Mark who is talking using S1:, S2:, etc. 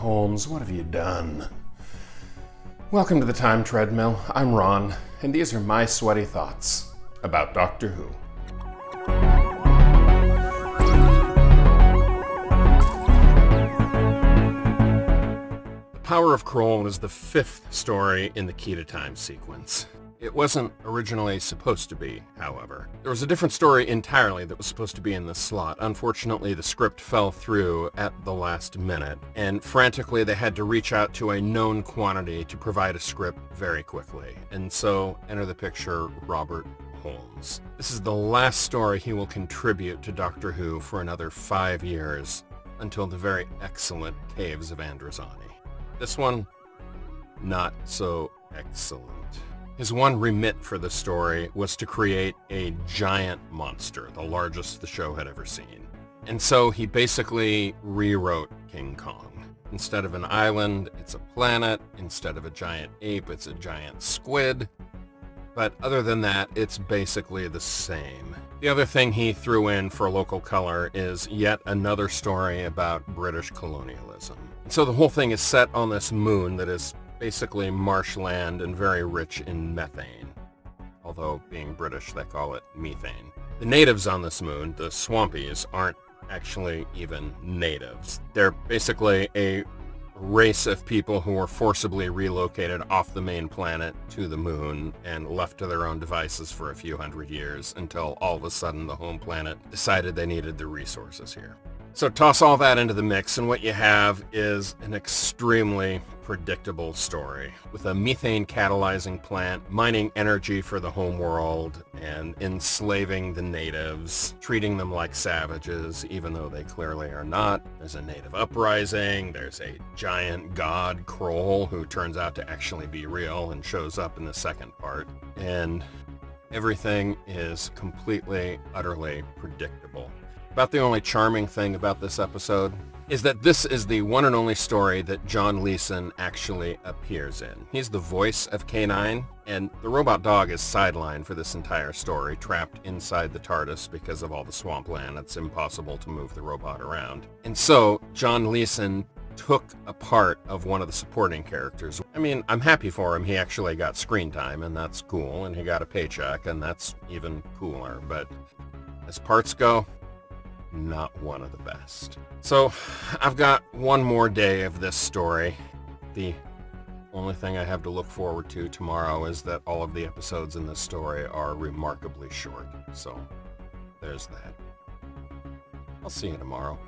S1: Holmes, what have you done? Welcome to the Time Treadmill. I'm Ron, and these are my sweaty thoughts about Doctor Who. The Power of Kroll is the fifth story in the Key to Time sequence. It wasn't originally supposed to be, however. There was a different story entirely that was supposed to be in this slot. Unfortunately, the script fell through at the last minute, and frantically they had to reach out to a known quantity to provide a script very quickly. And so, enter the picture, Robert Holmes. This is the last story he will contribute to Doctor Who for another 5 years, until the very excellent Caves of Androzani. This one, not so excellent. His one remit for the story was to create a giant monster, the largest the show had ever seen. And so he basically rewrote King Kong. Instead of an island, it's a planet. Instead of a giant ape, it's a giant squid. But other than that, it's basically the same. The other thing he threw in for local color is yet another story about British colonialism. And so the whole thing is set on this moon that is basically marshland and very rich in methane. Although, being British, they call it methane. The natives on this moon, the Swampies, aren't actually even natives. They're basically a race of people who were forcibly relocated off the main planet to the moon and left to their own devices for a few hundred years until all of a sudden the home planet decided they needed the resources here. So toss all that into the mix, and what you have is an extremely predictable story, with a methane catalyzing plant mining energy for the home world and enslaving the natives, treating them like savages, even though they clearly are not. There's a native uprising, there's a giant god, Kroll, who turns out to actually be real and shows up in the second part, and everything is completely, utterly predictable. About the only charming thing about this episode is that this is the one and only story that John Leeson actually appears in. He's the voice of K9, and the robot dog is sidelined for this entire story, trapped inside the TARDIS because of all the swampland. It's impossible to move the robot around. And so, John Leeson took a part of one of the supporting characters. I mean, I'm happy for him. He actually got screen time, and that's cool, and he got a paycheck, and that's even cooler. But as parts go, not one of the best. So, I've got one more day of this story. The only thing I have to look forward to tomorrow is that all of the episodes in this story are remarkably short. So, there's that. I'll see you tomorrow.